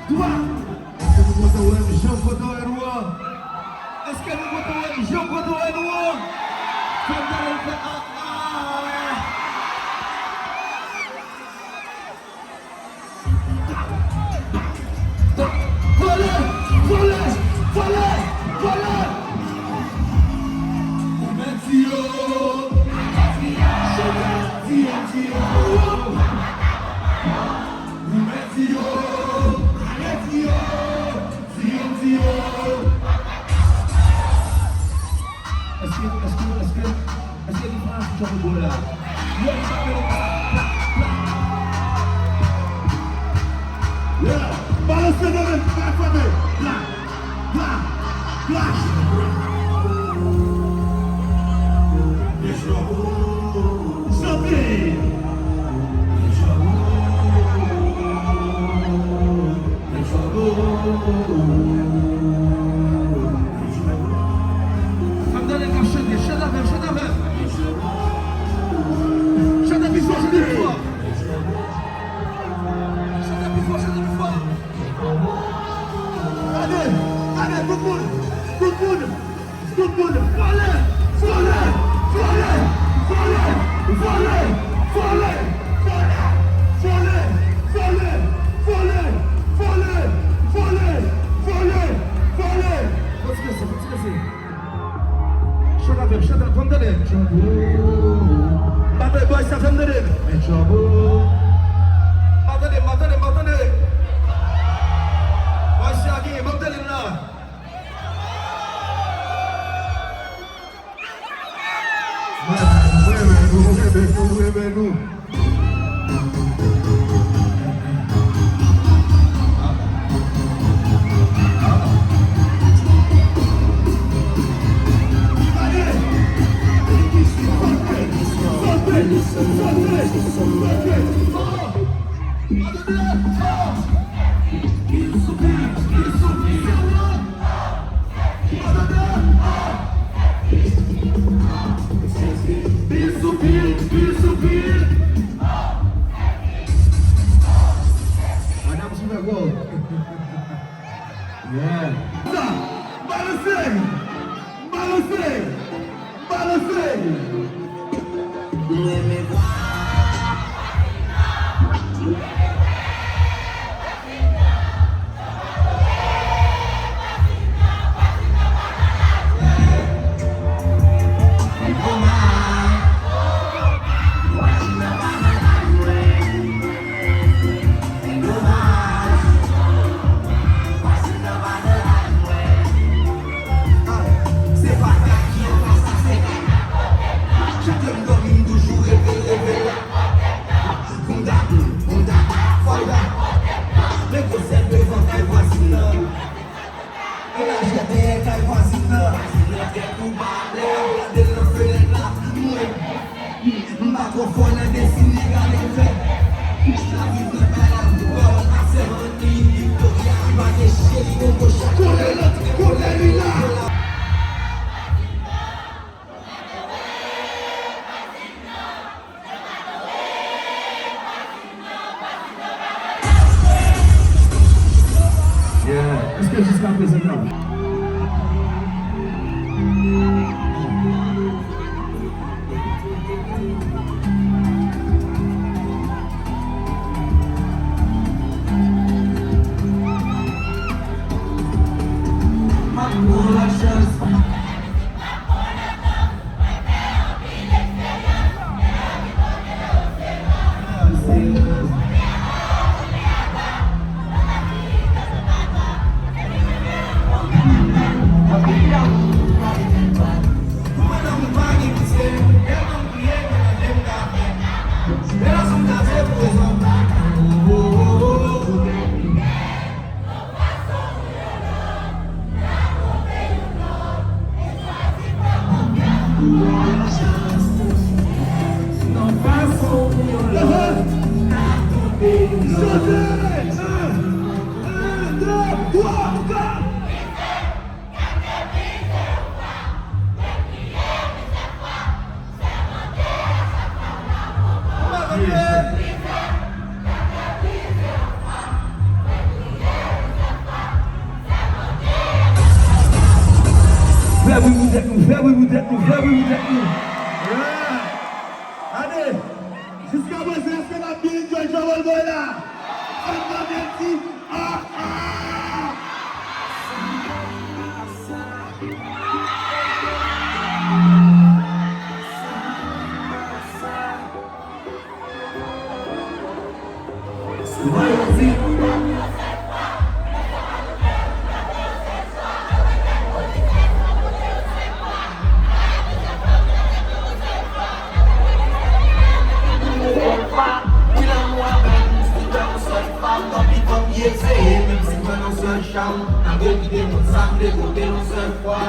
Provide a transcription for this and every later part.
toi. Est-ce que vous votez M, je vote N-Roi? Est-ce que vous votez M, je vote N-Roi? Voilà. Est-ce qu'il y a des phrases qui sont beaux là? Balancez dans le fameux. Blah. Shut up, from the dead. Mother boys are from the dead. Mother. Boys are again, mother in law. Muévelo. Est-ce que jusqu'à présent? Allez, jusqu'à présent, est-ce que la vie de Joël Boyla? Merci. Ah, ah. Même si moi non seul charme, la vérité mon sang, les côtés non seul fois.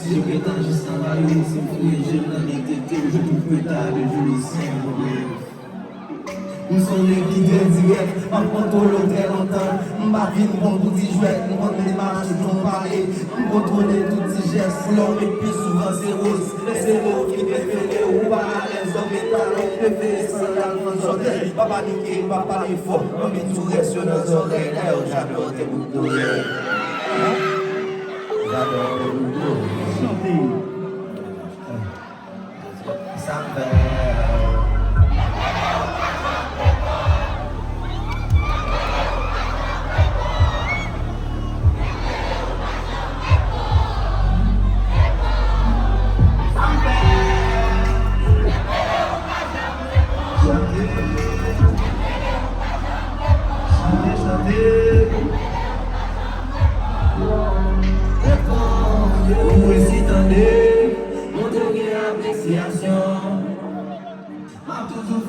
Si je prétends juste en valer, si vous voulez, je n'en ai été, je trouve que t'as de jolis seins. Nous sommes les guides directs, en contrôle très longtemps. Ma vie, nous avons tout jouet, nous avons des marches, nous avons parlé, nous contrôler tous ces gestes. L'homme est plus souvent c'est rose, les zéros qui préfèrent ou pas les hommes et talons préférés sans la grande sortie. Pas paniquer, pas parler fort, on met tout reste sur nos oreilles. J'adore tes boucles d'oreilles. J'adore tes boucles d'oreilles. Chantez. Ça me fait.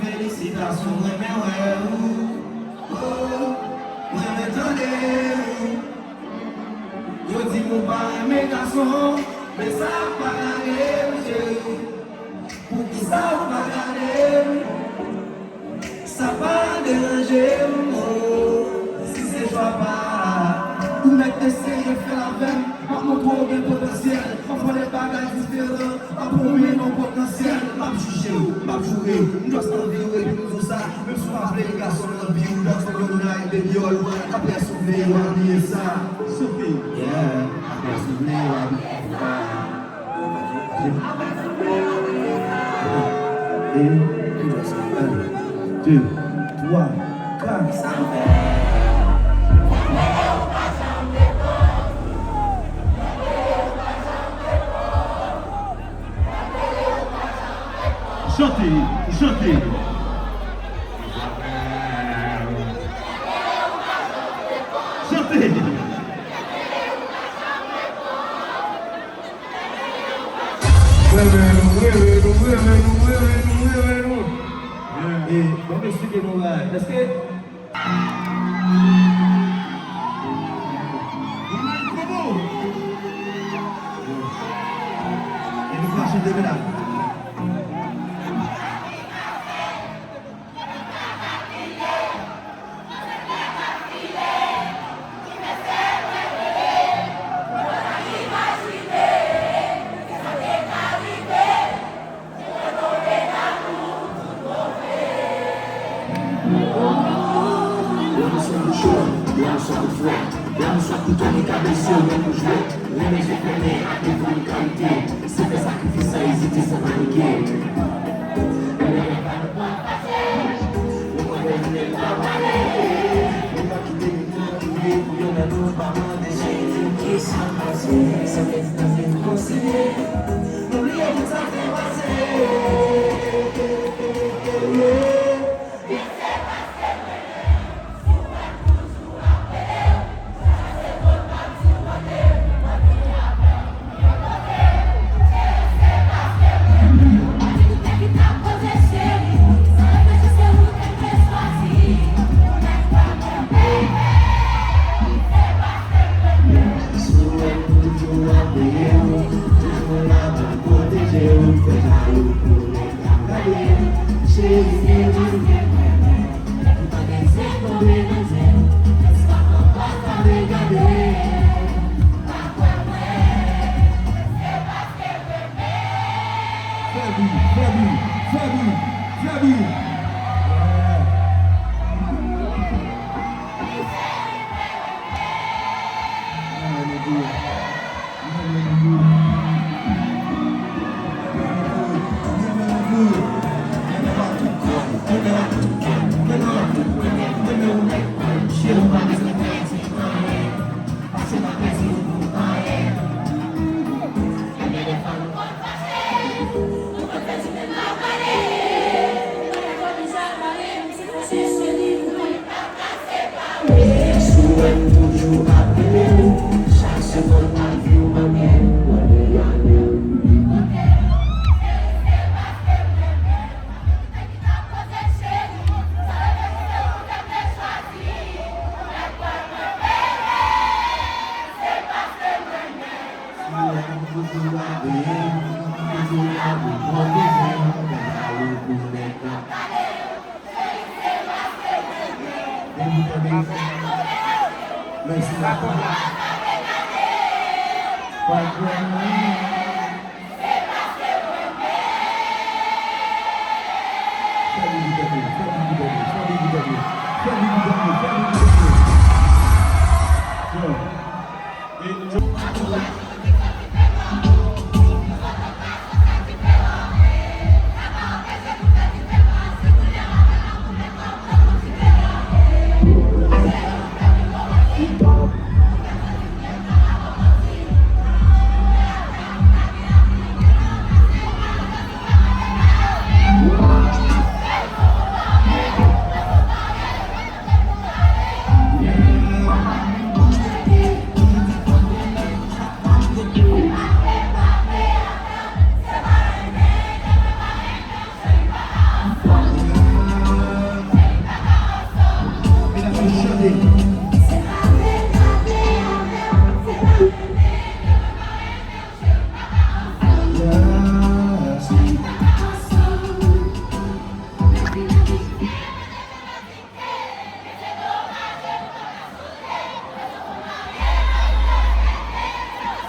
Félicitations, je dis mon père, mes garçons, mais ça va aller, chérie. Pour qui ça va aller, ça va déranger, si c'est joie pas. Vous mettez essayer faire la veine, en montrant bien potentiel, en faisant des bagages différents, en promener mon potentiel. M'a jugé, m'a joué, nous doit s'envirer, nous tout ça, même si on appelle les garçons dans le bio, dans son grenade, des viols, après souvenir, on a mis ça. Sophie, yeah, après souvenir, on a mis ça. Un, deux, trois, quatre, ça fait. Chantez, chantez. Et donc expliquez-nous est-ce que et nous marchons de là. Lá no saco tô me cabeceou, mesmo joelho. Lembra de comer, aquele fome qualité. Se fez sacrifício, existe essa maniquê. Uma vez nele trabalhei. Nunca que dele, nunca que veio. Eu me adoro pra mandar gente que se fazer. Só que esse não se conseguir. Não liga de saber fazer. Salut,